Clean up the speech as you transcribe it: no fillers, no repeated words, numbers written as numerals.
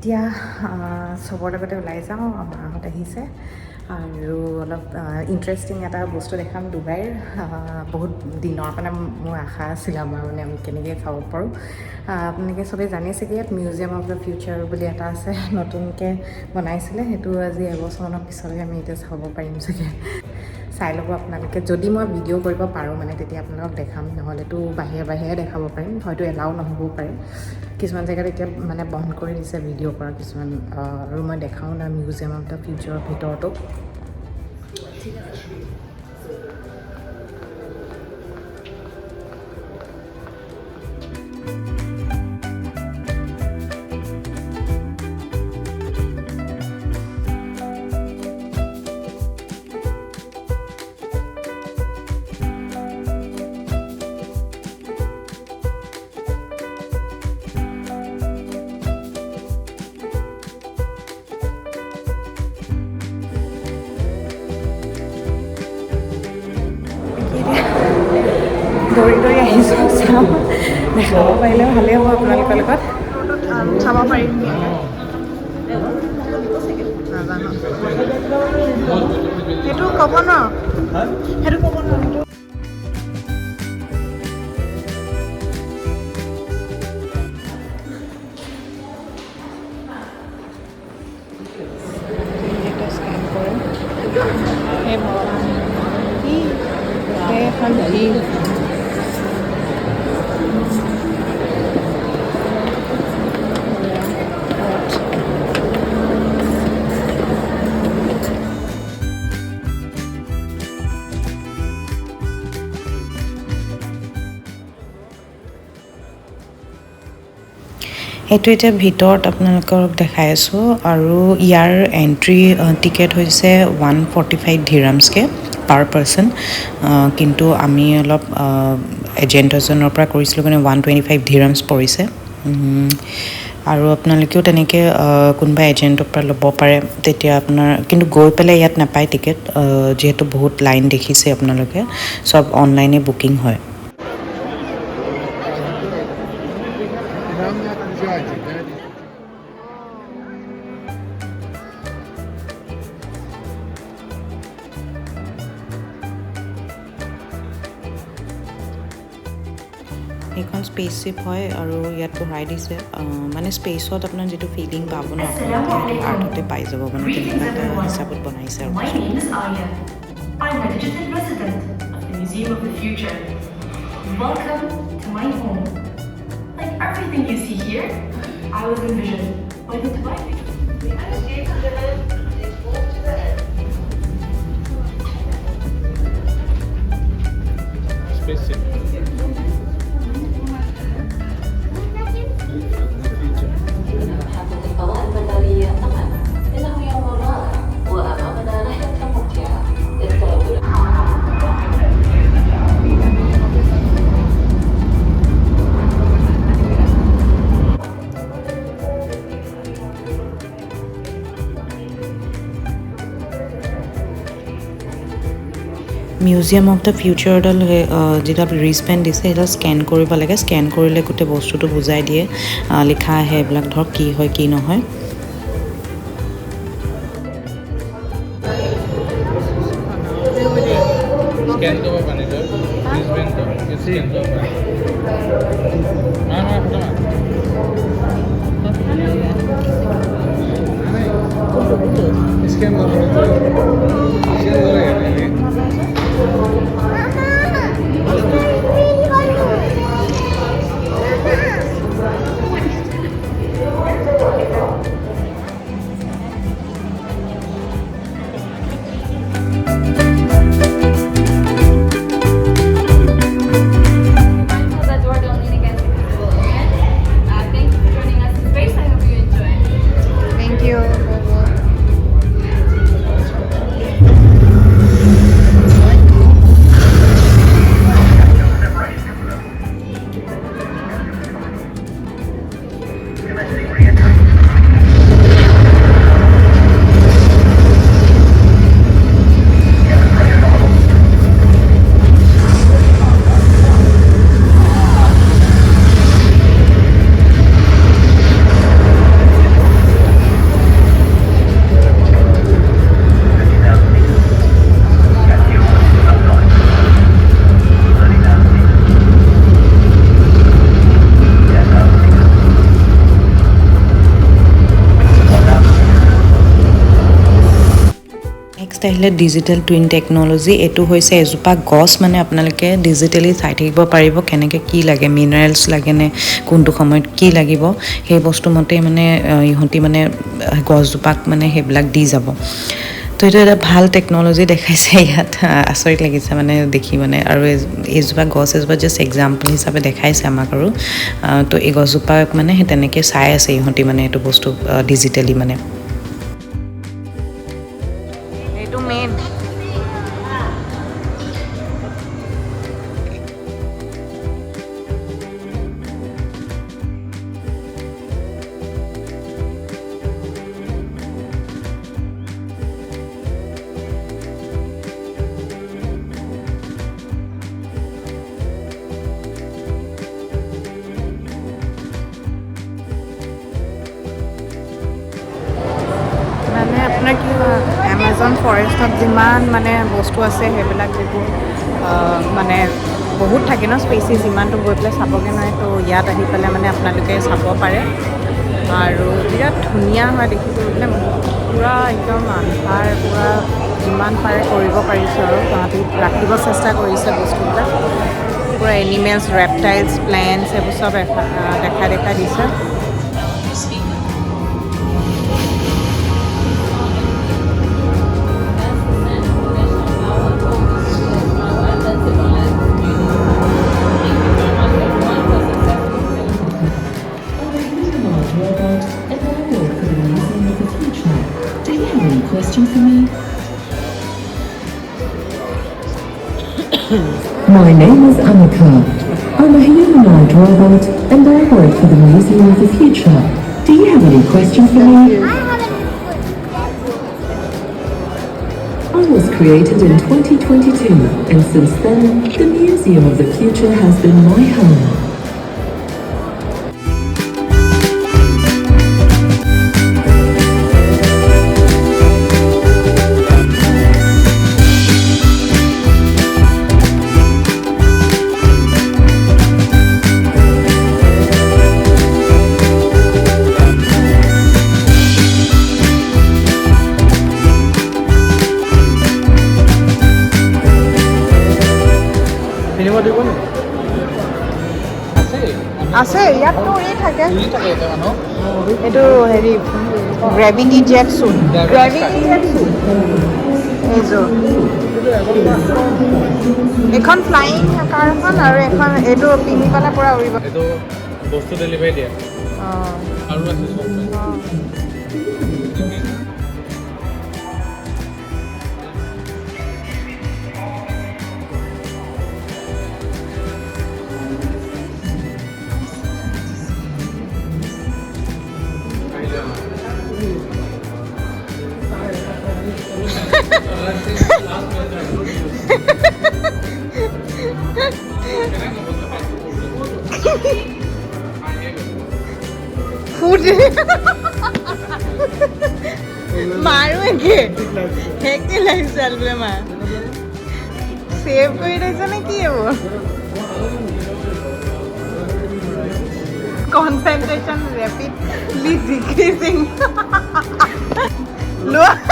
এতিয়া চবৰ লগতে ওলাই যাওঁ মাহঁত আহিছে আৰু অলপ ইণ্টাৰেষ্টিং এটা বস্তু দেখাম ডুবাইৰ বহুত দিনৰ কাৰণে মোৰ আশা আছিল আমাৰ মানে আমি কেনেকৈ খাব পাৰোঁ আপোনালোকে চবেই জানিছেগৈ ইয়াত মিউজিয়াম অফ দ্য ফিউচাৰ বুলি এটা আছে নতুনকৈ বনাইছিলে সেইটো আজি এবছৰমানৰ পিছতহে আমি এতিয়া চাব পাৰিম চাগে চাই ল'ব আপোনালোকে যদি মই ভিডিঅ' কৰিব পাৰোঁ মানে তেতিয়া আপোনালোকক দেখাম নহ'লেতো বাহিৰে দেখাব পাৰিম হয়তো এলাও নহ'বও পাৰে কিছুমান জেগাত এতিয়া মানে বন্ধ কৰি দিছে ভিডিঅ' কৰা কিছুমান আৰু মই দেখাওঁ না মিউজিয়াম অফ দ্য ফিউচাৰৰ ভিতৰতো ঠিক আছে দৌৰি আহিছোঁ চাওঁ দেখাব পাৰিলে ভালেই হ'ব আপোনালোকৰ লগত চাব পাৰিম নাজানো সেইটো ক'ব ন সেইটো ক'ব ন এইটো এতিয়া ভিতৰত আপোনালোকক দেখাই আছোঁ আৰু ইয়াৰ এণ্ট্ৰি টিকেট হৈছে 145 ডিৰামছকৈ পাৰ পাৰ্চন কিন্তু আমি অলপ এজেণ্ট এজনৰ পৰা কৰিছিলোঁ মানে 125 ডিৰামছ পৰিছে আৰু আপোনালোকেও তেনেকৈ কোনোবা এজেণ্টৰ পৰা ল'ব পাৰে তেতিয়া আপোনাৰ কিন্তু গৈ পেলাই ইয়াত নাপায় টিকেট যিহেতু বহুত লাইন দেখিছে আপোনালোকে চব অনলাইনে বুকিং হয় এইখন স্পেচশ্বিপ হয় আৰু ইয়াত বহাই দিছে মানে স্পেচত আপোনাৰ যিটো ফিলিং পাব ন সেইটো আৰ্টতে পাই যাব মানে তেনেকুৱা এটা হিচাপত বনাইছে আৰু I'm a digital resident of the Museum of the Future. Welcome to my home. Like everything you see here, I was envisioned by the divine. Spaceship. Museum of the ফিউচাৰডাল যিডাল ৰিচপেণ্ড দিছে সেইডাল স্কেন কৰিব লাগে স্কেন কৰিলে গোটেই বস্তুটো বুজাই দিয়ে লিখা আহে এইবিলাক ধৰক কি হয় কি নহয় Scan to ba nito? Wristband to. Scan to ba? Mama, tama. Scan to ba nito? Scan to ba nito? আহিলে ডিজিটেল টুইন টেকন'লজি এইটো হৈছে এজোপা গছ মানে আপোনালোকে ডিজিটেলি চাই থাকিব পাৰিব কেনেকৈ কি লাগে মিনাৰেলছ লাগেনে কোনটো সময়ত কি লাগিব সেই বস্তু মতে মানে ইহঁতি মানে গছজোপাক মানে সেইবিলাক দি যাব তো এইটো এটা ভাল টেকন'লজি দেখাইছে ইয়াত আচৰিত লাগিছে মানে দেখি মানে আৰু এইজোপা গছ এজোপা জাষ্ট এক্সাম্পল হিচাপে দেখাইছে আমাক আৰু তো এই গছজোপাক মানে সেই তেনেকৈ চাই আছে ইহঁতি মানে এইটো বস্তু ডিজিটেলি মানে এইটো মেইন মানে আপোনাৰ কি হয় এমাজন ফৰেষ্টত যিমান মানে বস্তু আছে সেইবিলাক যিবোৰ মানে বহুত থাকে ন স্পেচিছ ইমানটো গৈ পেলাই চাবগৈ নোৱাৰে তো ইয়াত আহি পেলাই মানে আপোনালোকে চাব পাৰে আৰু বিৰাট ধুনীয়া হয় দেখিবলৈ মানে পূৰা একদম আন্ধাৰ পূৰা যিমান পাৰে কৰিব পাৰিছোঁ আৰু তাহাঁতি ৰাখিব চেষ্টা কৰিছে বস্তুবিলাক পূৰা এনিমেলছ ৰেপটাইলছ প্লেণ্টছ এইবোৰ চব দেখাই দিছে Question for me? My name is Annika. I'm a humanoid robot and I work for the Museum of the Future. Do you have any questions for me? I was created in 2022 and since then, the Museum of the Future has been my home. Cinema দিব নি আছে ইয়াততো এই থাকে থাকে এটা মানুহ এইটো হেৰি গ্ৰেভিটি জেট চুট গ্ৰেভিটি জেট চুট এইযোৰ এখন ফ্লাইং কাৰখন আৰু এখন এইটো পিন্ধি পেলাই পূৰা উৰিব এইটো বস্তু ডেলিভাৰী দিয়ে অঁ আৰু আছে চব মাৰো একে হেকি লাগিছে বোলে মা ছেভ কৰি থৈছে নে কি হ'ব কনচেন্ট্ৰেশ্যন ৰেপিডলি ডিক্ৰিজিং লোৱা